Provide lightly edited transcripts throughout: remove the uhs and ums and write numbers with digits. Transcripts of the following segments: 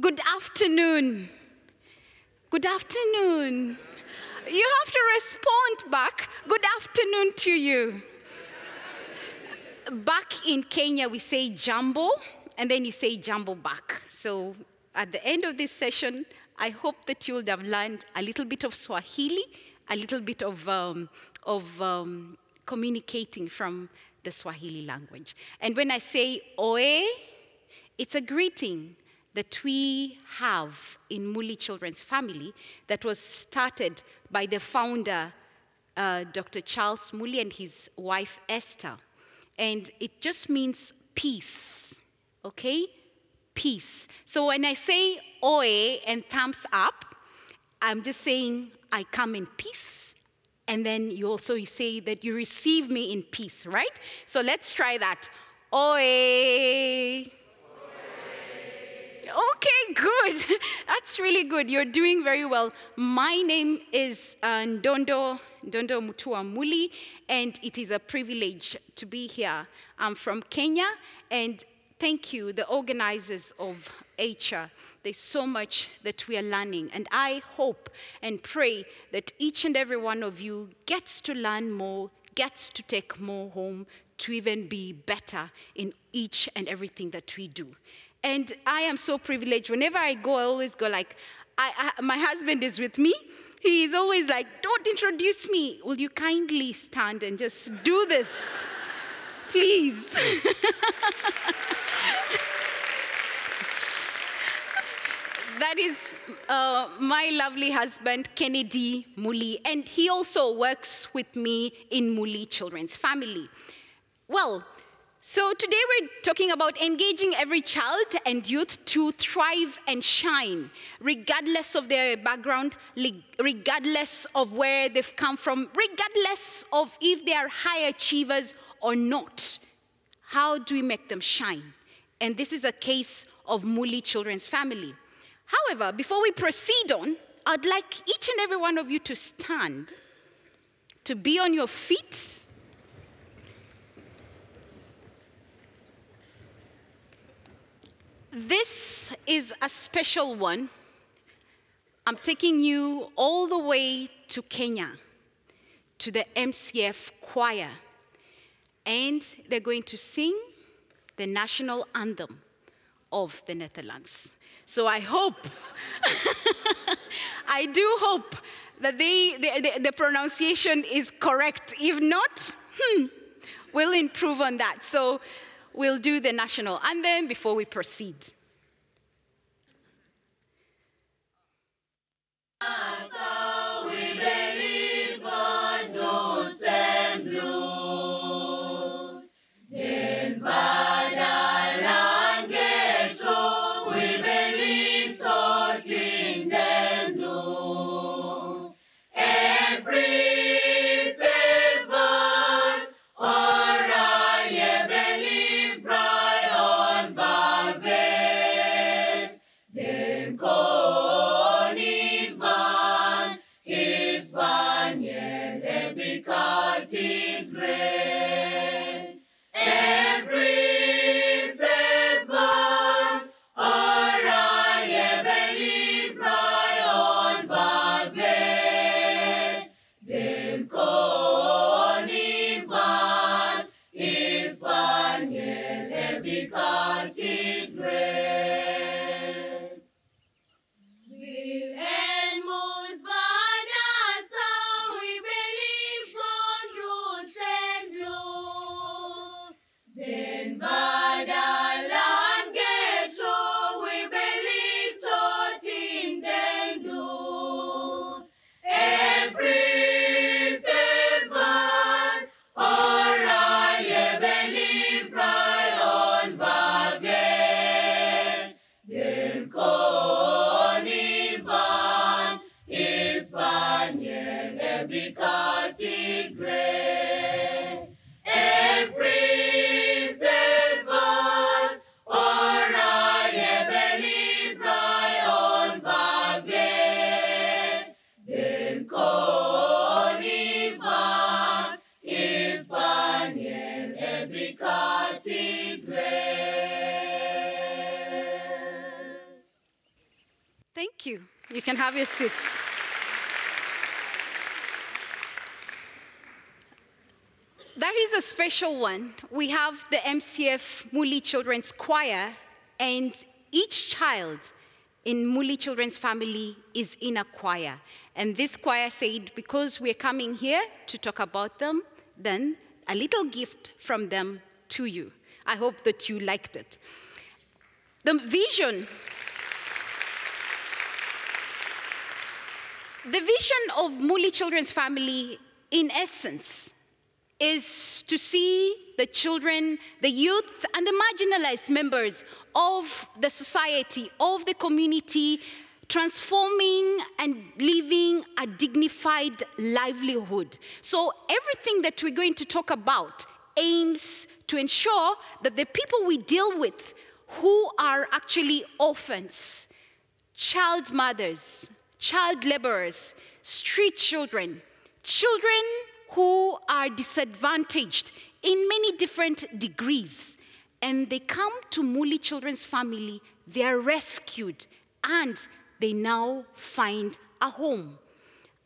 Good afternoon. Good afternoon. You have to respond back. Good afternoon to you. Back in Kenya, we say jambo, and then you say jambo back. So at the end of this session, I hope that you would have learned a little bit of Swahili, a little bit of communicating from the Swahili language. And when I say oe, it's a greeting that we have in Mully Children's Family that was started by the founder, Dr. Charles Mully, and his wife, Esther. And it just means peace, okay? Peace. So when I say oe and thumbs up, I'm just saying I come in peace. And then you say that you receive me in peace, right? So let's try that. Oe. Okay, good. That's really good. You're doing very well. My name is Ndondo Mutua Mully, and it is a privilege to be here. I'm from Kenya, and thank you, the organizers of ECHA. There's so much that we are learning, and I hope and pray that each and every one of you gets to learn more, gets to take more home, to even be better in each and everything that we do. And I am so privileged. Whenever I go, I always go like, my husband is with me. He's always like, don't introduce me. Will you kindly stand and just do this, please? That is my lovely husband, Kennedy Mully, and he also works with me in Mully Children's Family. Well, so today we're talking about engaging every child and youth to thrive and shine, regardless of their background, regardless of where they've come from, regardless of if they are high achievers or not. How do we make them shine? And this is a case of Mully Children's Family. However, before we proceed on, I'd like each and every one of you to stand, to be on your feet. This is a special one. I'm taking you all the way to Kenya, to the MCF choir, and they're going to sing the national anthem of the Netherlands. So I hope, I do hope that the pronunciation is correct. If not, we'll improve on that. So we'll do the national anthem before we proceed. You can have your seats. That is a special one. We have the MCF Mully Children's Choir, and each child in Mully Children's family is in a choir. And this choir said, because we're coming here to talk about them, then a little gift from them to you. I hope that you liked it. The vision of Mully Children's family, in essence, is to see the children, the youth, and the marginalized members of the society, of the community, transforming and living a dignified livelihood. So everything that we're going to talk about aims to ensure that the people we deal with who are actually orphans, child mothers, child laborers, street children, children who are disadvantaged in many different degrees, and they come to Mully Children's family, they are rescued, and they now find a home.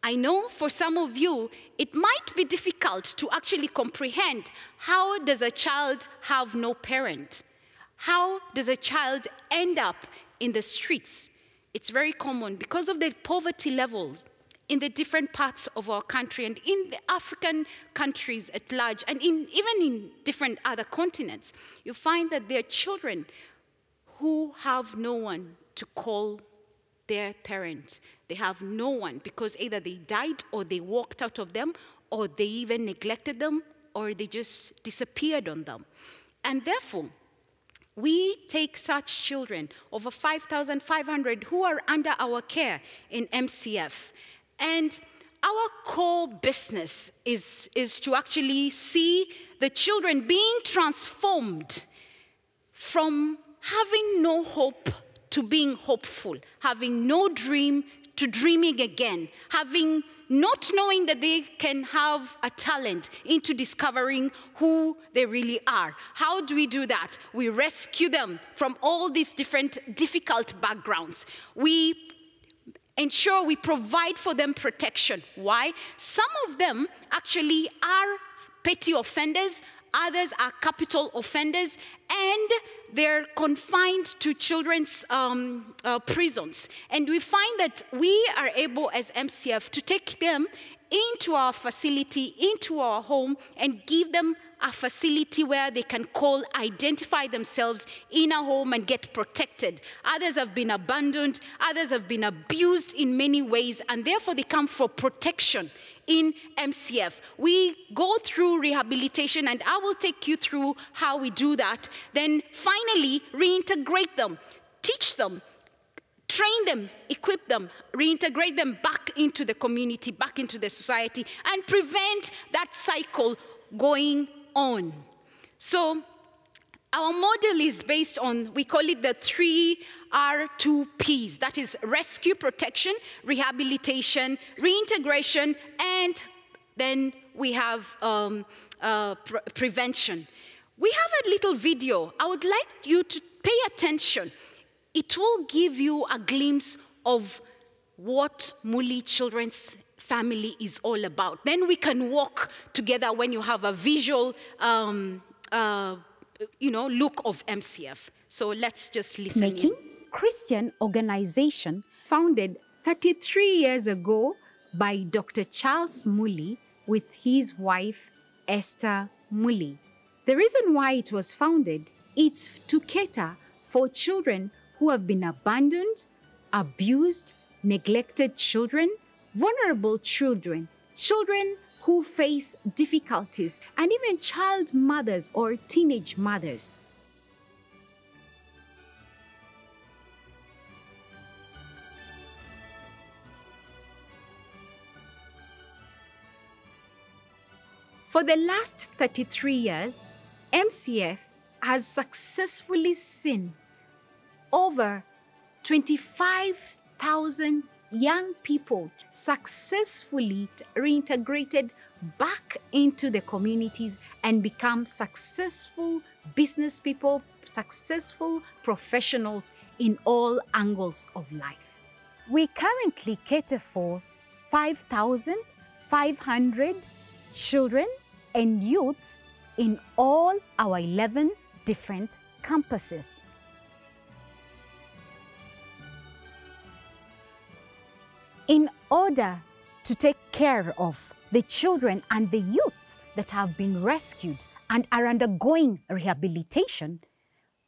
I know for some of you, it might be difficult to actually comprehend how does a child have no parent? How does a child end up in the streets? It's very common because of the poverty levels in the different parts of our country and in the African countries at large, and even in different other continents. You find that there are children who have no one to call their parents. They have no one because either they died or they walked out of them, or they even neglected them, or they just disappeared on them. And therefore, we take such children, over 5,500 who are under our care in MCF. And our core business is to actually see the children being transformed from having no hope to being hopeful, having no dream to dreaming again, having not knowing that they can have a talent into discovering who they really are. How do we do that? We rescue them from all these different difficult backgrounds. We ensure we provide for them protection. Why? Some of them actually are petty offenders, others are capital offenders, and they're confined to children's prisons. And we find that we are able as MCF to take them into our facility, into our home, and give them a facility where they can identify themselves in a home and get protected. Others have been abandoned, others have been abused in many ways, and therefore they come for protection in MCF. We go through rehabilitation, and I will take you through how we do that. Then finally, reintegrate them, teach them, train them, equip them, reintegrate them back into the community, back into the society, and prevent that cycle going on. So our model is based on, we call it the 3R2Ps. That is rescue, protection, rehabilitation, reintegration, and then we have prevention. We have a little video. I would like you to pay attention. It will give you a glimpse of what Mully Children's family is all about. Then we can walk together when you have a visual look of MCF. So let's just listen. Making Christian organization founded 33 years ago by Dr. Charles Mully with his wife Esther Mully. The reason why it was founded is to cater for children who have been abandoned, abused, neglected children, vulnerable children, children who face difficulties, and even child mothers or teenage mothers. For the last 33 years, MCF has successfully seen over 25,000 young people successfully reintegrated back into the communities and become successful business people, successful professionals in all angles of life. We currently cater for 5,500 children and youths in all our 11 different campuses. In order to take care of the children and the youths that have been rescued and are undergoing rehabilitation,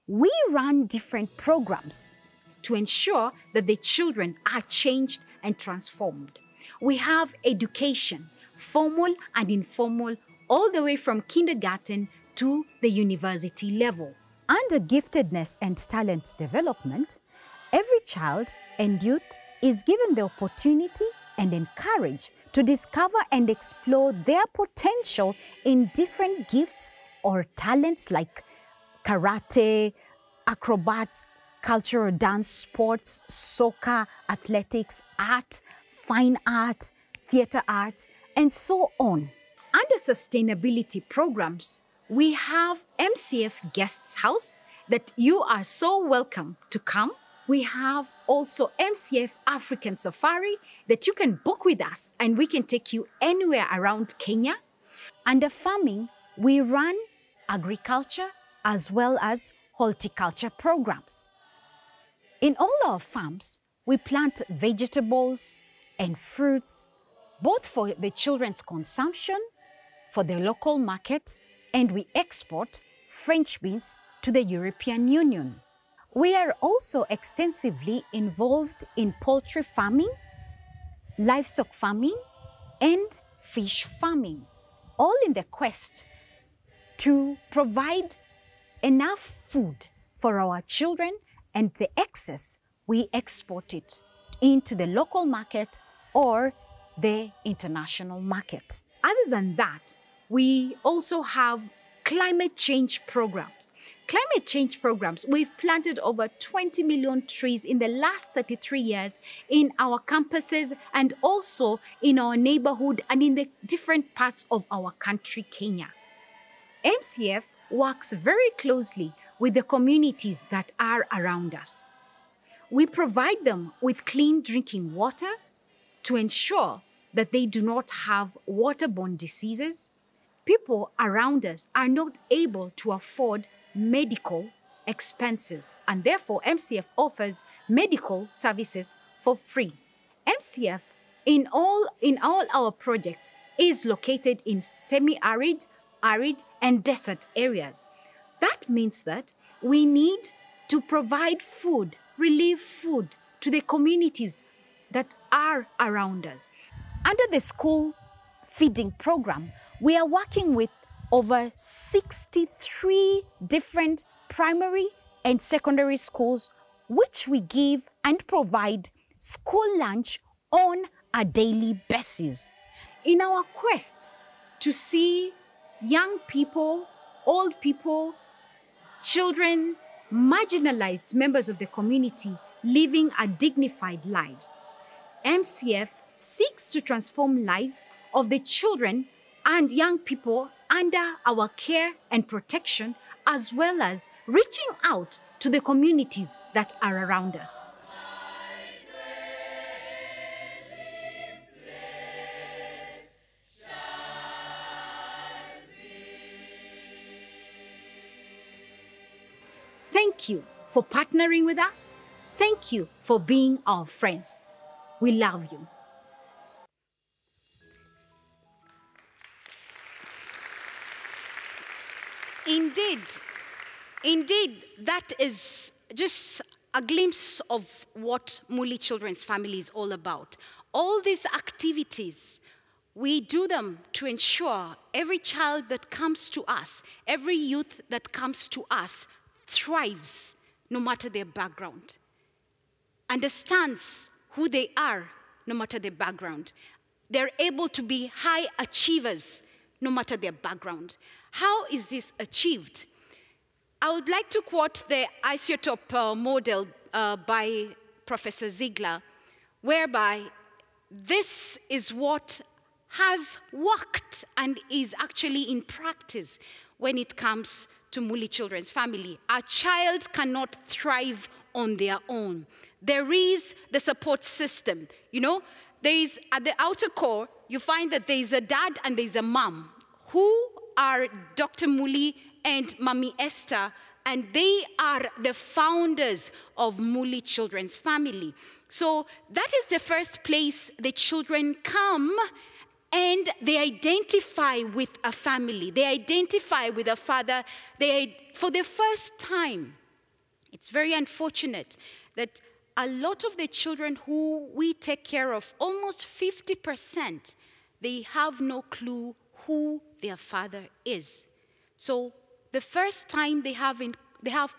we run different programs to ensure that the children are changed and transformed. We have education, formal and informal, all the way from kindergarten to the university level. Under giftedness and talent development, every child and youth is given the opportunity and encouraged to discover and explore their potential in different gifts or talents like karate, acrobats, cultural dance, sports, soccer, athletics, art, fine art, theater arts, and so on. Under sustainability programs, we have MCF Guests House that you are so welcome to come. We have also MCF African Safari that you can book with us and we can take you anywhere around Kenya. Under farming, we run agriculture as well as horticulture programs. In all our farms, we plant vegetables and fruits, both for the children's consumption, for the local market, and we export French beans to the European Union. We are also extensively involved in poultry farming, livestock farming, and fish farming, all in the quest to provide enough food for our children, and the excess we export it into the local market or the international market. Other than that, we also have climate change programs. Climate change programs, we've planted over 20 million trees in the last 33 years in our campuses and also in our neighborhood and in the different parts of our country, Kenya. MCF works very closely with the communities that are around us. We provide them with clean drinking water to ensure that they do not have waterborne diseases. People around us are not able to afford medical expenses, and therefore MCF offers medical services for free. MCF in all our projects is located in semi-arid, arid, and desert areas. That means that we need to provide food, relief food to the communities that are around us. Under the school feeding program, we are working with over 63 different primary and secondary schools, which we give and provide school lunch on a daily basis. In our quests to see young people, old people, children, marginalized members of the community living a dignified lives, MCF seeks to transform lives of the children and young people under our care and protection, as well as reaching out to the communities that are around us. Thank you for partnering with us. Thank you for being our friends. We love you. Indeed, that is just a glimpse of what Mully Children's Family is all about. All these activities, we do them to ensure every child that comes to us, every youth that comes to us thrives no matter their background, understands who they are no matter their background. They're able to be high achievers no matter their background. How is this achieved? I would like to quote the isotope model by Professor Ziegler, whereby this is what has worked and is actually in practice when it comes to Mully Children's Family. A child cannot thrive on their own. There is the support system. You know, there is, at the outer core, you find that there is a dad and there is a mom, who are Dr. Mully and Mommy Esther, and they are the founders of Mully Children's Family. So that is the first place the children come and they identify with a family. They identify with a father for the first time. It's very unfortunate that a lot of the children who we take care of, almost 50%, they have no clue who their father is. So the first time they have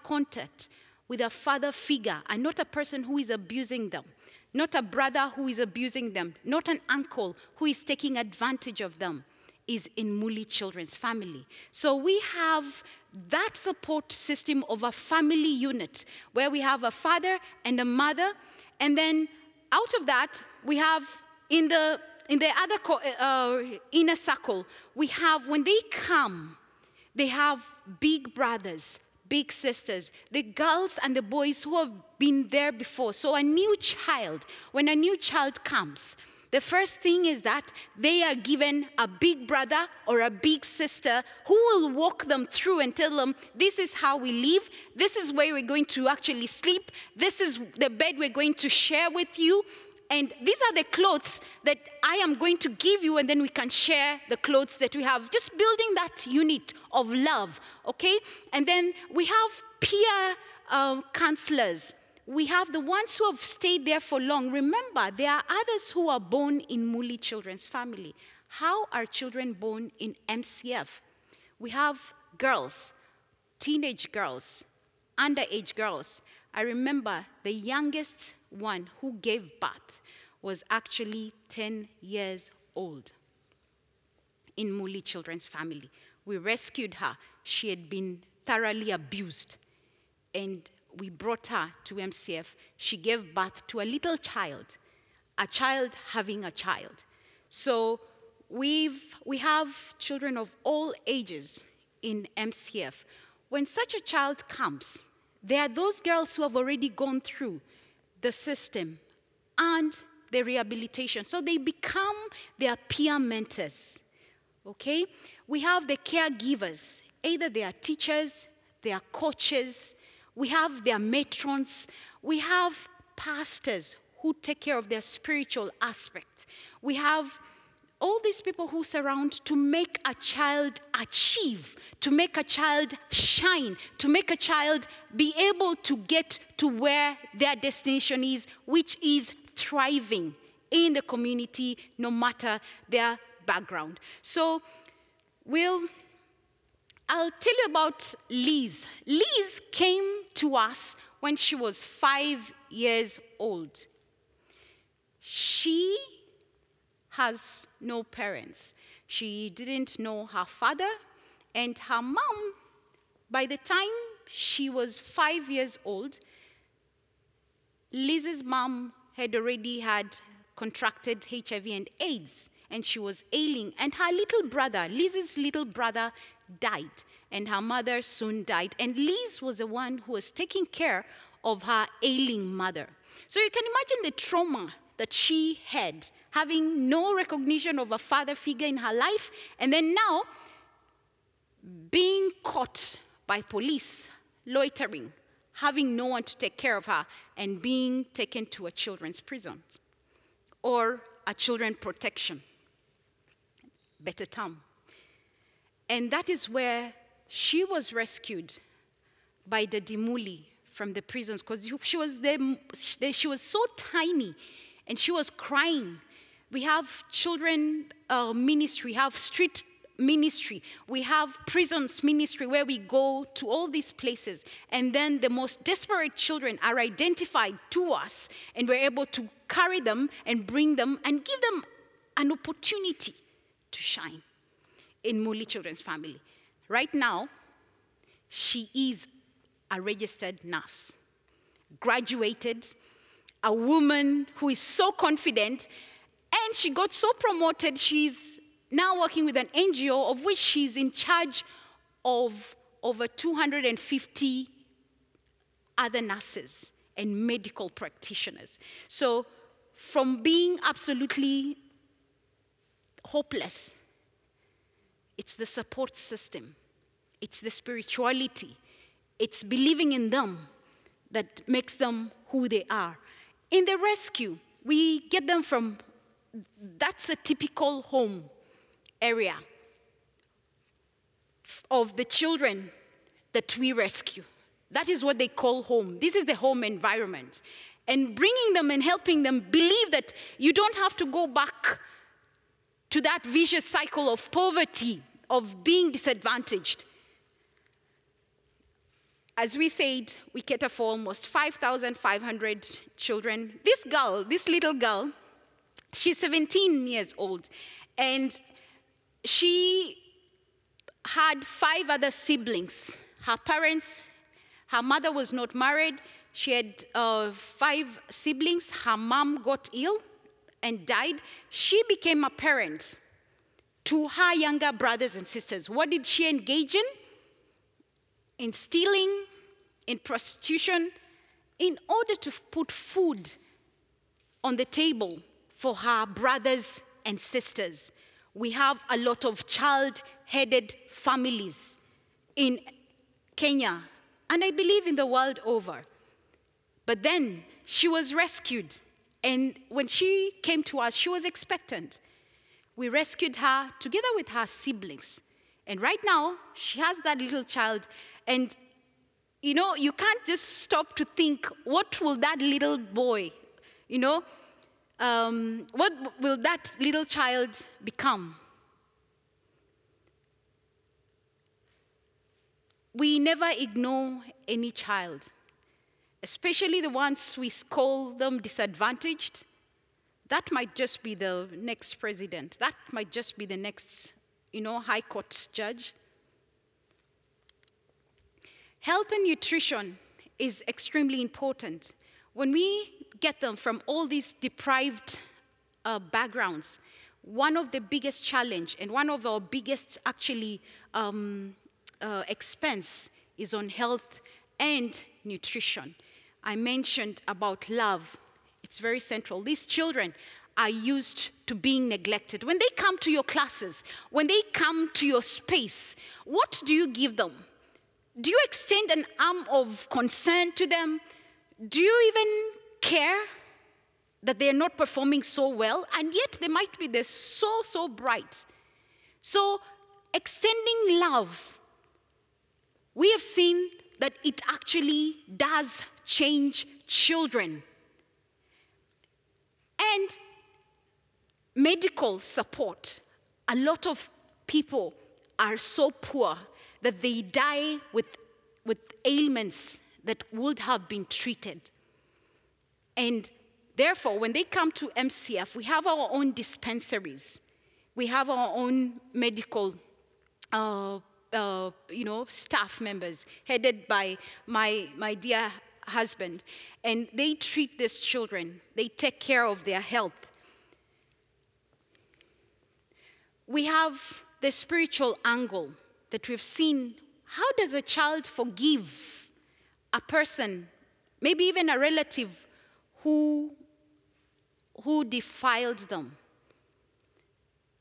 contact with a father figure, and not a person who is abusing them, not a brother who is abusing them, not an uncle who is taking advantage of them, is in Mully Children's Family. So we have that support system of a family unit where we have a father and a mother, and then out of that we have in the other inner circle, we have, when they come, they have big brothers, big sisters, the girls and the boys who have been there before. So a new child, when a new child comes, the first thing is that they are given a big brother or a big sister who will walk them through and tell them, this is how we live, this is where we're going to actually sleep, this is the bed we're going to share with you, and these are the clothes that I am going to give you, and then we can share the clothes that we have. Just building that unit of love, okay? And then we have peer counselors. We have the ones who have stayed there for long. Remember, there are others who are born in Mully Children's Family. How are children born in MCF? We have girls, teenage girls, underage girls. I remember the youngest one who gave birth was actually 10 years old in Mully Children's Family. We rescued her. She had been thoroughly abused, and we brought her to MCF. She gave birth to a little child, a child having a child. So we have children of all ages in MCF. When such a child comes, there are those girls who have already gone through the system and the rehabilitation. So they become their peer mentors, okay? We have the caregivers. Either they are teachers, they are coaches, we have their matrons, we have pastors who take care of their spiritual aspect. We have all these people who surround to make a child achieve, to make a child shine, to make a child be able to get to where their destination is, which is thriving in the community, no matter their background. So I'll tell you about Liz. Liz came to us when she was 5 years old. She has no parents. She didn't know her father, and her mom, by the time she was 5 years old, Liz's mom had already contracted HIV and AIDS, and she was ailing. And her little brother, Liz's little brother, died, and her mother soon died. And Liz was the one who was taking care of her ailing mother. So you can imagine the trauma that she had, having no recognition of a father figure in her life, and then now being caught by police, loitering, having no one to take care of her, and being taken to a children's prison or a children's protection, better term. And that is where she was rescued by the Mully from the prisons, because she was so tiny and she was crying. We have children ministry, we have street ministry, we have prisons ministry where we go to all these places, and then the most desperate children are identified to us, and we're able to carry them and bring them and give them an opportunity to shine in Mully Children's Family. Right now, she is a registered nurse, graduated, a woman who is so confident, and she got so promoted, she's now working with an NGO of which she's in charge of over 250 other nurses and medical practitioners. So from being absolutely hopeless, it's the support system, it's the spirituality, it's believing in them that makes them who they are. In the rescue, we get them from, that's a typical home area of the children that we rescue. That is what they call home. This is the home environment. And bringing them and helping them believe that you don't have to go back to that vicious cycle of poverty, of being disadvantaged. As we said, we cater for almost 5,500 children. This girl, this little girl, she's 17 years old, and she had 5 other siblings. Her parents, her mother was not married. She had 5 siblings. Her mom got ill and died. She became a parent to her younger brothers and sisters. What did she engage in? In stealing, in prostitution, in order to put food on the table for her brothers and sisters. We have a lot of child-headed families in Kenya, and I believe in the world over. But then she was rescued, and when she came to us, she was expectant. We rescued her together with her siblings. And right now, she has that little child, and you know, you can't just stop to think, what will that little boy, you know, what will that little child become? We never ignore any child, especially the ones we call them disadvantaged. That might just be the next president. That might just be the next, you know, high court judge. Health and nutrition is extremely important. When we get them from all these deprived backgrounds, one of the biggest challenge and one of our biggest actually expense is on health and nutrition. I mentioned about love. It's very central. These children are used to being neglected. When they come to your classes, when they come to your space, what do you give them? Do you extend an arm of concern to them? Do you even care that they're not performing so well? And yet they might be there so bright. So extending love, we have seen that it actually does change children. And medical support. A lot of people are so poor that they die with ailments that would have been treated. And therefore, when they come to MCF, we have our own dispensaries. We have our own medical staff members headed by my dear husband. And they treat these children. They take care of their health. We have the spiritual angle that we've seen. How does a child forgive a person, maybe even a relative, who defiled them?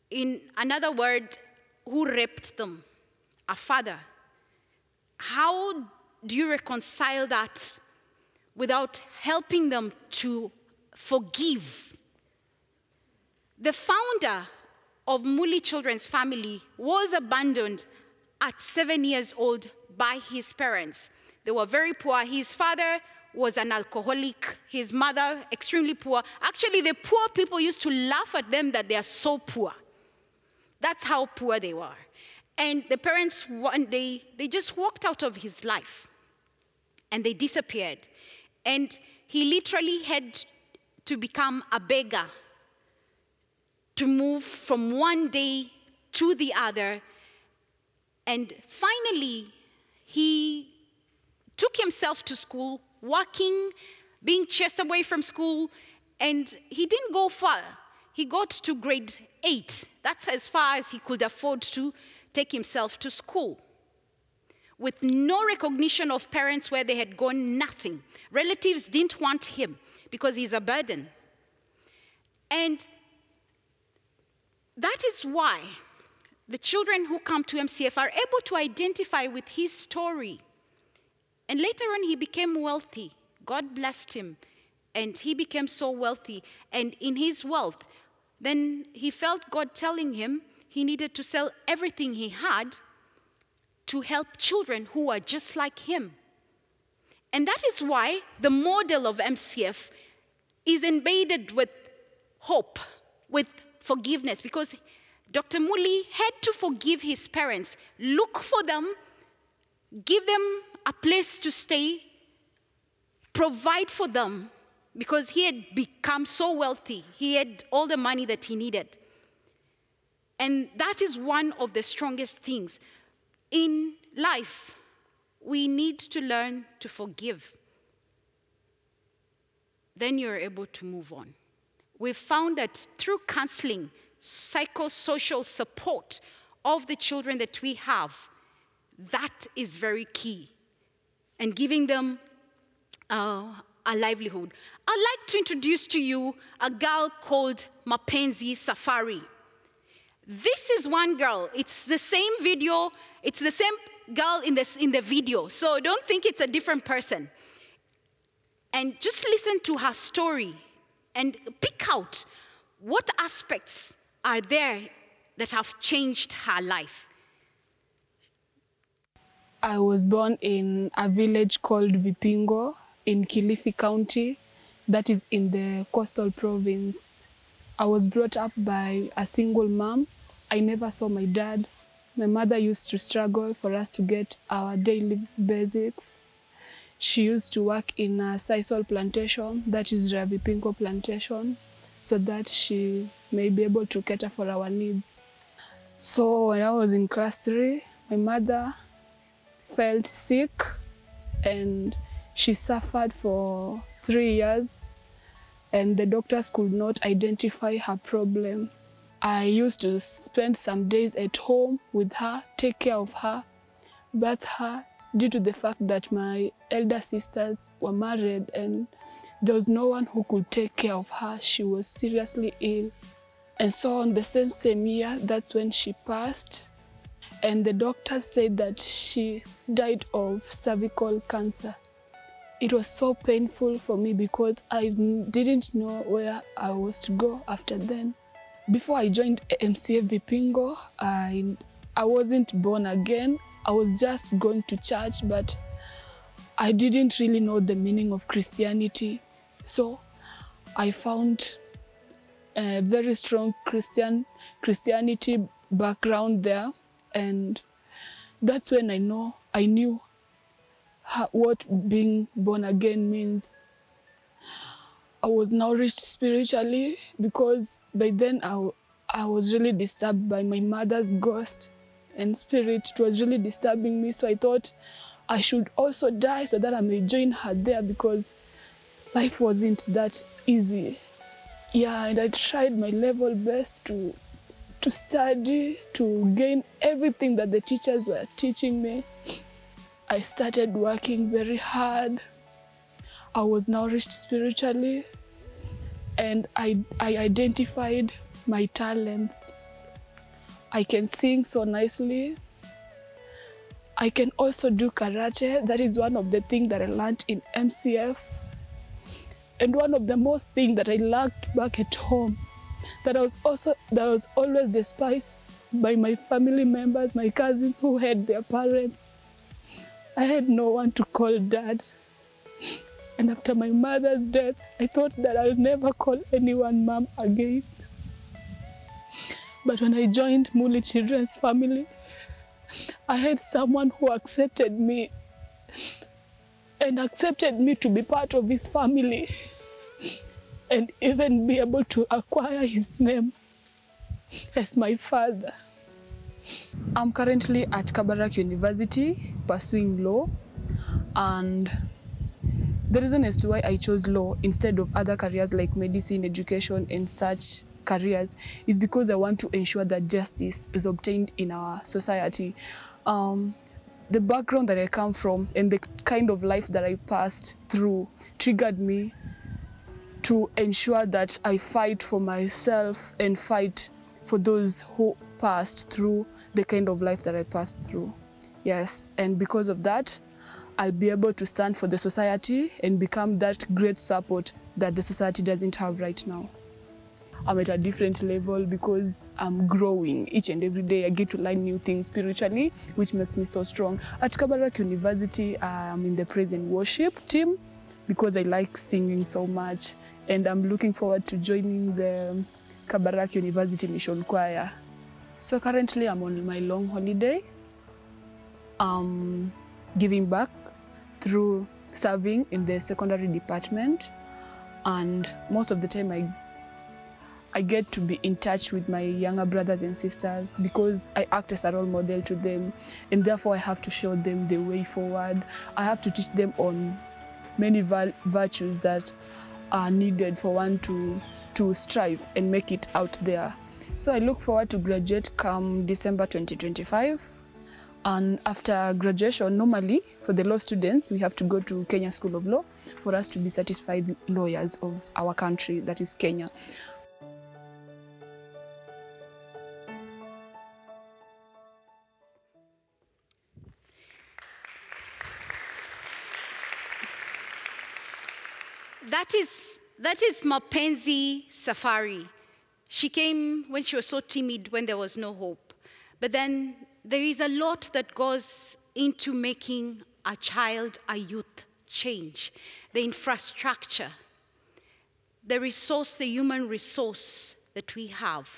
In another word, who raped them? A father. How do you reconcile that without helping them to forgive? The founder of Mully Children's Family was abandoned at 7 years old by his parents. They were very poor. His father was an alcoholic. His mother, extremely poor. Actually, the poor people used to laugh at them that they are so poor. That's how poor they were. And the parents, one day, they just walked out of his life. And they disappeared. And he literally had to become a beggar, to move from one day to the other. And finally, he took himself to school, working, being chased away from school, and he didn't go far. He got to grade 8. That's as far as he could afford to take himself to school. with no recognition of parents where they had gone nothing. Relatives didn't want him because he's a burden. And that is why the children who come to MCF are able to identify with his story. And later on, he became wealthy. God blessed him, and he became so wealthy. And in his wealth, then he felt God telling him he needed to sell everything he had to help children who are just like him. And that is why the model of MCF is embedded with hope, with forgiveness, because Dr. Mully had to forgive his parents, look for them, give them a place to stay, provide for them, because he had become so wealthy. He had all the money that he needed. And that is one of the strongest things. In life, we need to learn to forgive. Then you're able to move on. We've found that through counseling, psychosocial support of the children that we have, that is very key. And giving them a livelihood. I'd like to introduce to you a girl called Mapenzi Safari. This is one girl. It's the same video. It's the same girl in the video. So don't think it's a different person. And just listen to her story and pick out what aspects are there that have changed her life. I was born in a village called Vipingo in Kilifi County, that is in the coastal province. I was brought up by a single mom. I never saw my dad. My mother used to struggle for us to get our daily basics. She used to work in a sisal plantation, that is the Vipingo plantation, so that she may be able to cater for our needs. So when I was in class 3, my mother felt sick and she suffered for 3 years, and the doctors could not identify her problem. I used to spend some days at home with her, take care of her, birth her, due to the fact that my elder sisters were married and there was no one who could take care of her. She was seriously ill. And so on the same year, that's when she passed. And the doctors said that she died of cervical cancer. It was so painful for me because I didn't know where I was to go after then. Before I joined MCF Vipingo, I wasn't born again. I was just going to church, but I didn't really know the meaning of Christianity. So I found a very strong Christianity background there, and that's when I knew what being born again means. I was nourished spiritually because by then I was really disturbed by my mother's ghost and spirit. It was really disturbing me, so I thought I should also die so that I may join her there, because life wasn't that easy. Yeah, and I tried my level best to study, to gain everything that the teachers were teaching me. I started working very hard. I was nourished spiritually, and I identified my talents. I can sing so nicely. I can also do karate. That is one of the things that I learned in MCF. And one of the most things that I lacked back at home, that was always despised by my family members, my cousins who had their parents. I had no one to call dad. And after my mother's death, I thought that I'll never call anyone mom again. But when I joined Mully Children's Family, I had someone who accepted me and accepted me to be part of his family and even be able to acquire his name as my father. I'm currently at Kabarak University pursuing law, and the reason as to why I chose law instead of other careers like medicine, education, and such careers is because I want to ensure that justice is obtained in our society. the background that I come from and the kind of life that I passed through triggered me to ensure that I fight for myself and fight for those who passed through the kind of life that I passed through. Yes, and because of that, I'll be able to stand for the society and become that great support that the society doesn't have right now. I'm at a different level because I'm growing. Each and every day I get to learn new things spiritually, which makes me so strong. At Kabarak University, I'm in the praise and worship team because I like singing so much, and I'm looking forward to joining the Kabarak University Mission Choir. So currently I'm on my long holiday, giving back through serving in the secondary department, and most of the time I get to be in touch with my younger brothers and sisters because I act as a role model to them, and therefore I have to show them the way forward. I have to teach them on many virtues that are needed for one to strive and make it out there. So I look forward to graduate come December 2025. And after graduation, normally for the law students, we have to go to Kenya School of Law for us to be certified lawyers of our country, that is Kenya. That is Mapenzi Safari. She came when she was so timid, when there was no hope. But then there is a lot that goes into making a child, a youth change. The infrastructure, the resource, the human resource that we have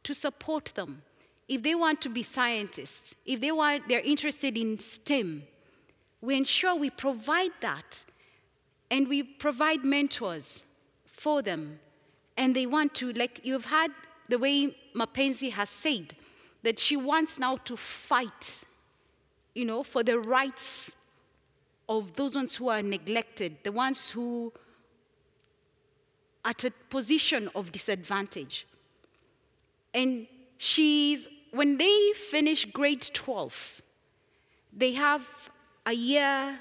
to support them. If they want to be scientists, if they're interested in STEM, we ensure we provide that. And we provide mentors for them. And they want to, like you've had the way Mapenzi has said, that she wants now to fight, for the rights of those ones who are neglected, the ones who are at a position of disadvantage. And when they finish grade 12, they have a year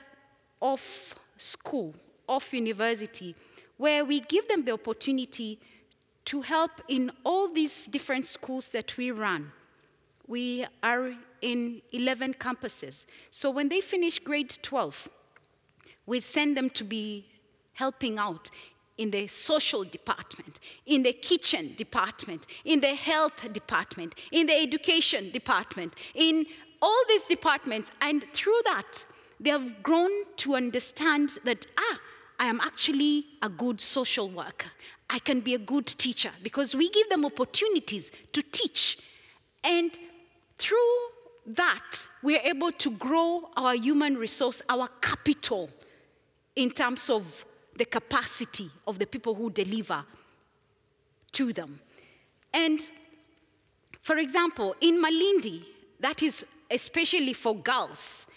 off school, off university, where we give them the opportunity to help in all these different schools that we run. We are in 11 campuses. So when they finish grade 12, we send them to be helping out in the social department, in the kitchen department, in the health department, in the education department, in all these departments. And through that, they have grown to understand that, I am actually a good social worker. I can be a good teacher because we give them opportunities to teach. And through that, we're able to grow our human resource, our capital, in terms of the capacity of the people who deliver to them. And for example, in Malindi, that is especially for girls,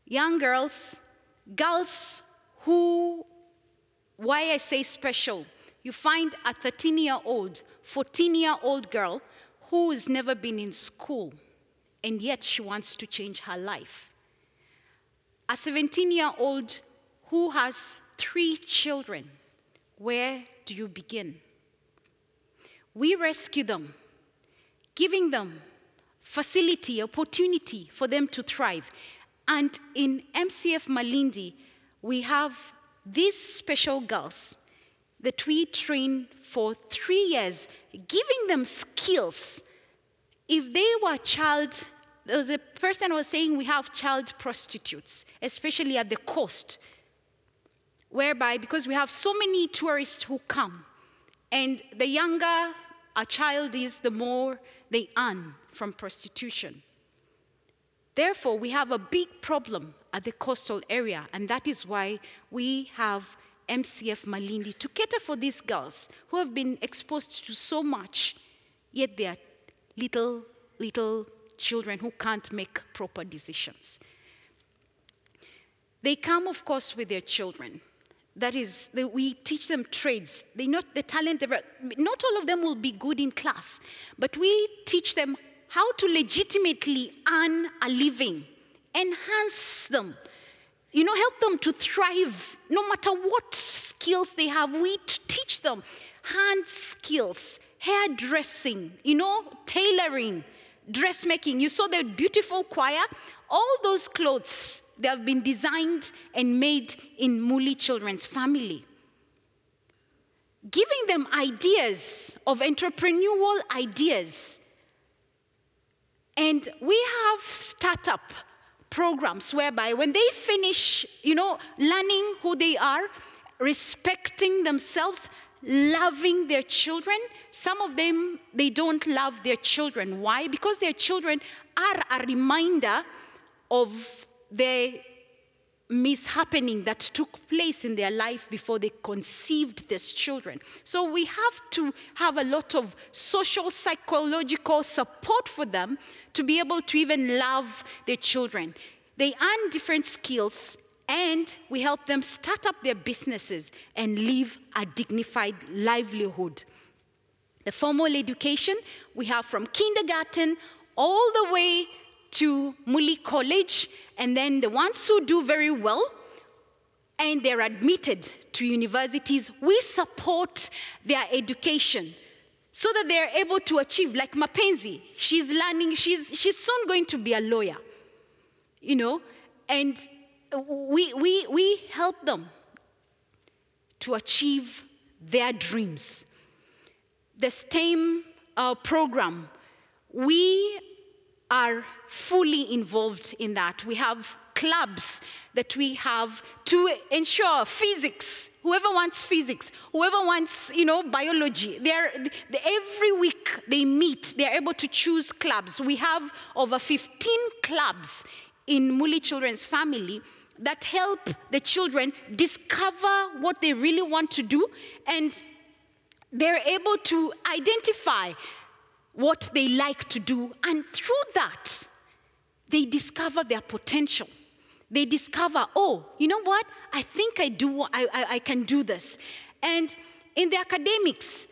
young girls who, why I say special, you find a 13-year-old, 14-year-old girl who has never been in school, and yet she wants to change her life. A 17-year-old who has 3 children, where do you begin? We rescue them, giving them facility, opportunity for them to thrive. And in MCF Malindi, we have these special girls that we train for 3 years, giving them skills. If they were there was a person who was saying we have child prostitutes, especially at the coast, whereby because we have so many tourists who come, and the younger a child is, the more they earn from prostitution. Therefore, we have a big problem at the coastal area, and that is why we have MCF Malindi to cater for these girls who have been exposed to so much, yet they are little children who can't make proper decisions. They come, of course, with their children. That is, we teach them trades. Not all of them will be good in class, but we teach them how to legitimately earn a living enhance them, help them to thrive no matter what skills they have. We teach them hand skills, hairdressing, tailoring, dressmaking. You saw the beautiful choir. All those clothes, they have been designed and made in Mully Children's Family. Giving them ideas of entrepreneurial ideas. And we have startup programs whereby when they finish, learning who they are, respecting themselves, loving their children. Some of them, they don't love their children. Why? Because their children are a reminder of the mishappening that took place in their life before they conceived these children. So we have to have a lot of social, psychological support for them to be able to even love their children. They earn different skills, and we help them start up their businesses and live a dignified livelihood. The formal education we have from kindergarten all the way to Mully College, and then the ones who do very well and they're admitted to universities, we support their education so that they're able to achieve. Like Mapenzi, she's learning, she's soon going to be a lawyer, and we help them to achieve their dreams. The STEMM program, we are fully involved in that. We have clubs that we have to ensure physics. Whoever wants physics, whoever wants, biology, every week they meet, they're able to choose clubs. We have over 15 clubs in Mully Children's Family that help the children discover what they really want to do, and they're able to identify what they like to do, and through that, they discover their potential. They discover, oh, you know what? I think I can do this. And in the academics,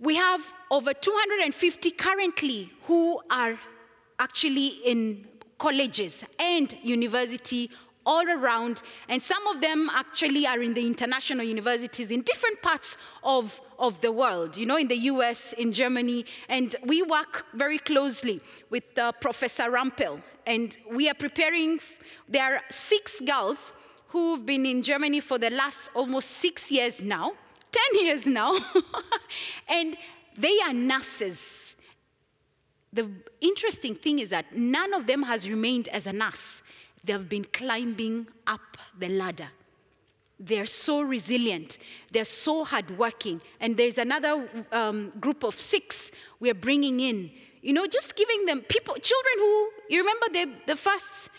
we have over 250 currently who are actually in colleges and university all around, and some of them actually are in the international universities in different parts of the world, in the US, in Germany, and we work very closely with Professor Rampel, and we are preparing. There are 6 girls who've been in Germany for the last almost 6 years now, 10 years now, and they are nurses. The interesting thing is that none of them has remained as a nurse. They have been climbing up the ladder. They're so resilient. They're so hardworking. And there's another group of 6 we're bringing in. Just giving them children who, you remember the first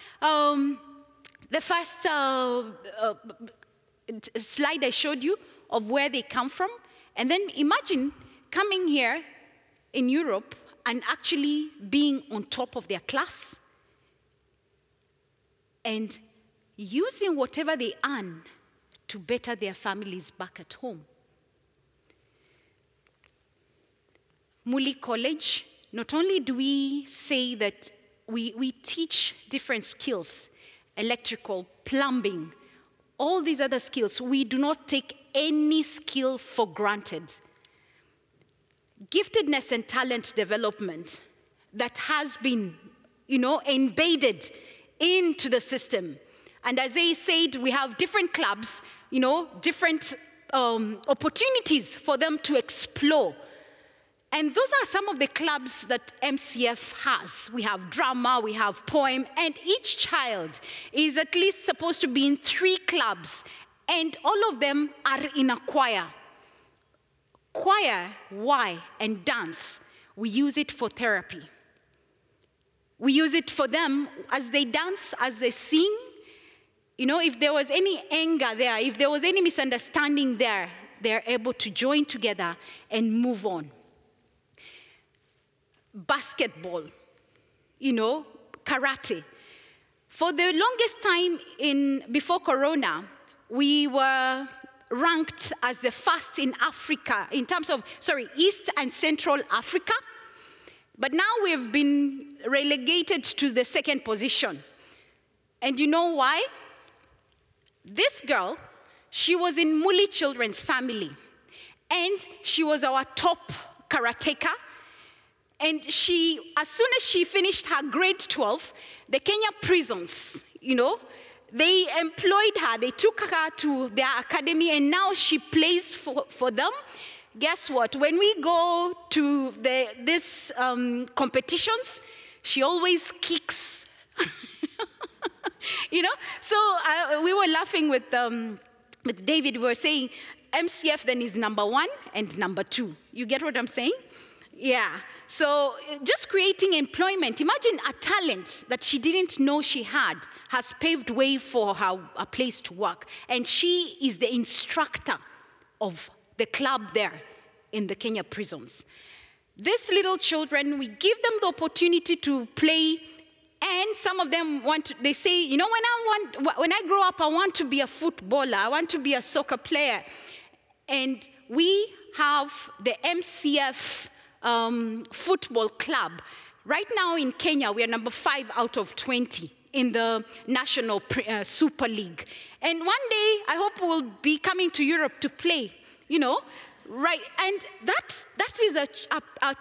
slide I showed you of where they come from? And then imagine coming here in Europe and actually being on top of their class, and using whatever they earn to better their families back at home. Mully College, not only do we say that we teach different skills, electrical, plumbing, all these other skills, we do not take any skill for granted. Giftedness and talent development that has been, embedded into the system. And as they said, we have different clubs, different opportunities for them to explore. And those are some of the clubs that MCF has. We have drama, we have poem, and each child is at least supposed to be in 3 clubs, and all of them are in a choir. Choir, why? And dance, we use it for therapy. We use it for them as they dance, as they sing. If there was any anger there, if there was any misunderstanding there, they're able to join together and move on. Basketball, karate. For the longest time before Corona, we were ranked as the first in Africa, in terms of, East and Central Africa. But now we've been relegated to the 2nd position. And you know why? This girl, she was in Mully children's family, and she was our top karateka. And she, as soon as she finished her grade 12, the Kenya prisons, they employed her. They took her to their academy, and now she plays for them. Guess what? When we go to these competitions, she always kicks. So we were laughing with David. We were saying MCF then is number 1 and number 2. You get what I'm saying? Yeah. So just creating employment. Imagine a talent that she didn't know she had has paved way for her a place to work. And she is the instructor of the club there in the Kenya prisons. These little children, we give them the opportunity to play, and some of them they say, when I grow up, I want to be a footballer, I want to be a soccer player. And we have the MCF football club. Right now in Kenya, we are number 5 out of 20 in the National Super League. And one day, I hope we'll be coming to Europe to play, right? And that is a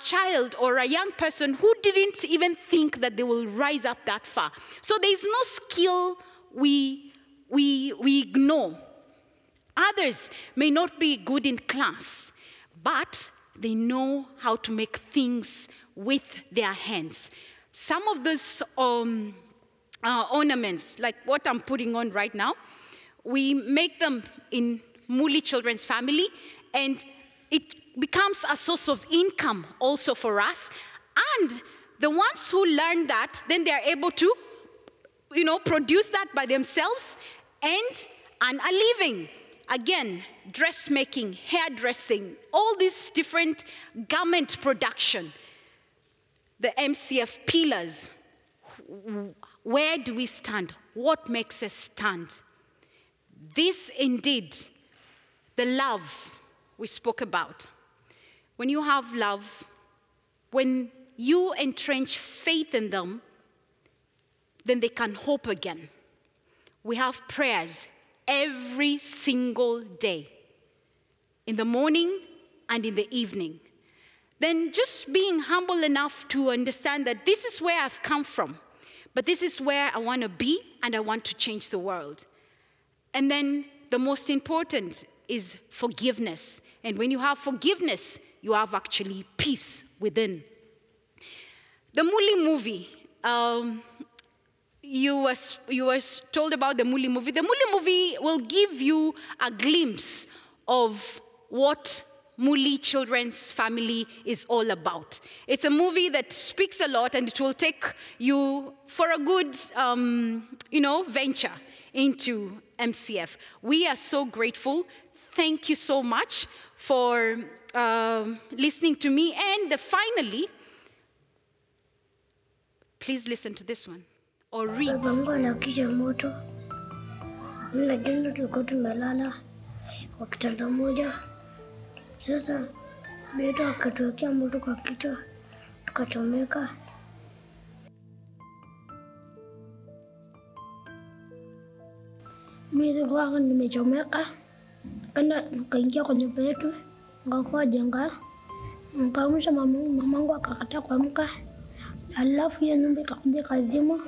child or a young person who didn't even think that they will rise up that far. So there's no skill we ignore. Others may not be good in class, but they know how to make things with their hands. Some of those ornaments, like what I'm putting on right now, we make them in Mully children's family, and it becomes a source of income also for us. And the ones who learn that, then they're able to, produce that by themselves and earn a living. Again, dressmaking, hairdressing, all these different garment production. The MCF pillars. Where do we stand? What makes us stand? This indeed, the love we spoke about. When you have love, when you entrench faith in them, then they can hope again. We have prayers every single day, in the morning and in the evening. Then just being humble enough to understand that this is where I've come from, but this is where I want to be, and I want to change the world. And then the most important is forgiveness. And when you have forgiveness, you have actually peace within. The Mully movie, you was told about the Mully movie. The Mully movie will give you a glimpse of what Mully Children's Family is all about. It's a movie that speaks a lot, and it will take you for a good, venture into MCF. We are so grateful. Thank you so much for listening to me. And finally, please listen to this one or read. Sasa Beto akatuwekea moto kwa kichwa, tukachomeka. Mimi kwa nimechomeka, nikaingia kwenye betu, nikakuwa jenga, nikaamsha mamangu akakataa kuamka. Alafu hiyo nyumba ikakuja kazima,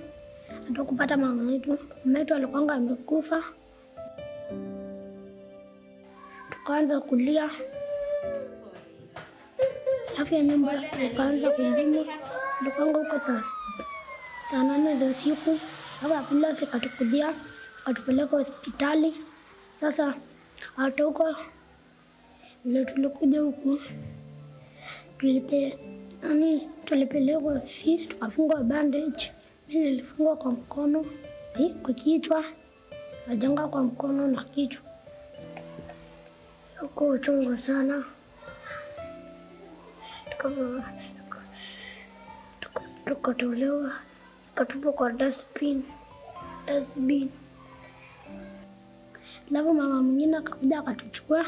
ndio kupata mama yetu. Mama yetu alikuwa amekufa. Tukaanza kulia. Alafu ya nyumba ikaanza kuzima. Tukaanga huko saa 8 za usiku. Hapo ambulance ikatukudia, ikatupeleka hospitali. Sasa hata huko ndio tulikuja huku. Tulipelekwa tukafungwa bandage. Mimi nilifungwa kwa mkono, kwa kichwa, najanga kwa mkono na kichwa. Huko uchungu sana. Tukatolewa, tukatupwa kwa dustbin. Alafu mama mwingine akakuja akatuchukua,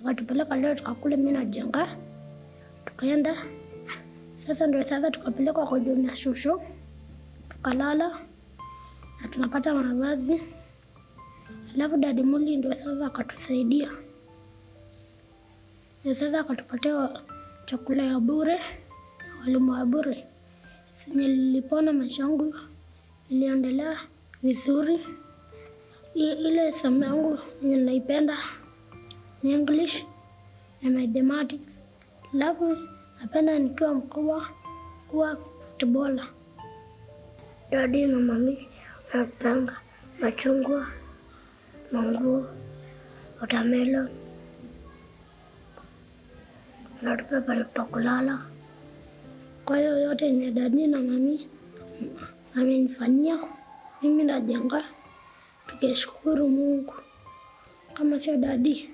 akatupeleka leo tukakule mimi na jenga. Tukaenda. Sasa tukapelekwa kwa Jomia Shosho. Tukalala. na tunapata mavazi. Alafu Dadi Mully ndio sasa akatusaidia. Ndio sasa akatupatia chakula ya bure, walimu wa bure. Nilipona maisha yangu iliendelea vizuri. Ile somo yangu ninaipenda ni English na mathematics. Alafu napenda nikiwa mkubwa kuwa footballer. Dadi na mami wanapanga machungwa, mango, watermelon. Natupa pale pa kulala. Kwa hiyo yote yenye Dadi na mami amenifanyia, mimi najenga tukishukuru Mungu. Kama sio Dadi,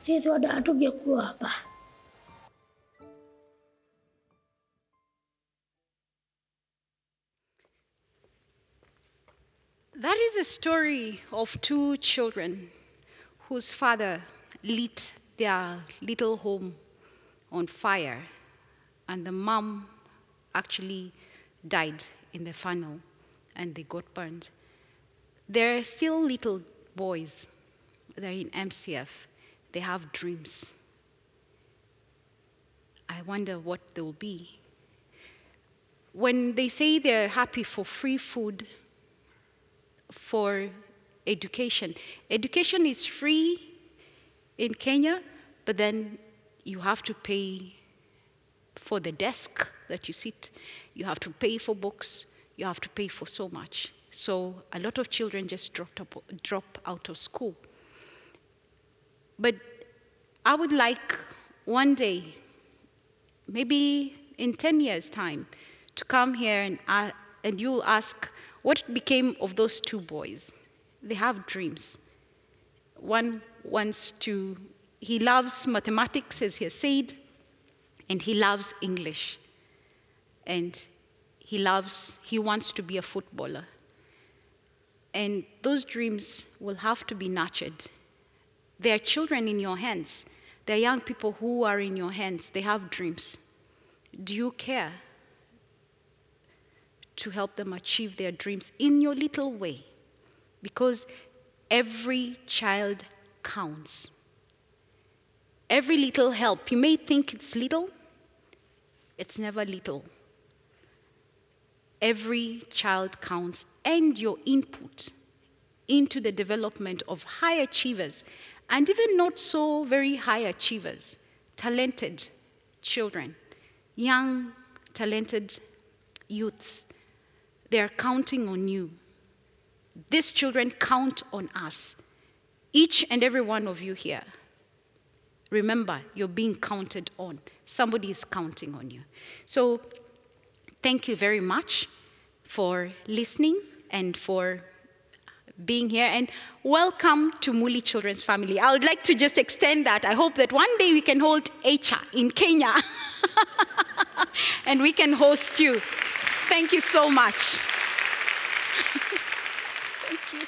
sisi wote hatungekuwa hapa. That is a story of two children whose father lit their little home on fire, and the mom actually died in the funnel and they got burned. They're still little boys. They're in MCF. They have dreams. I wonder what they'll be. When they say they're happy for free food, for education, education is free in Kenya, but then you have to pay for the desk that you sit, you have to pay for books, you have to pay for so much. So a lot of children just drop out of school. But I would like one day, maybe in 10 years' time, to come here and you'll ask, what became of those two boys? They have dreams. One wants to, he loves mathematics, as he has said, and he loves English. And he wants to be a footballer. And those dreams will have to be nurtured. They are children in your hands. They are young people who are in your hands. They have dreams. Do you care to help them achieve their dreams in your little way? Because every child counts. Every little help, you may think it's little, it's never little. Every child counts, and your input into the development of high achievers, and even not so very high achievers, talented children, young, talented youths, they're counting on you. These children count on us. Each and every one of you here. Remember, you're being counted on. Somebody is counting on you. So thank you very much for listening and for being here. And welcome to Mully Children's Family. I would like to just extend that. I hope that one day we can hold ECHA in Kenya. And we can host you. Thank you so much. Thank you.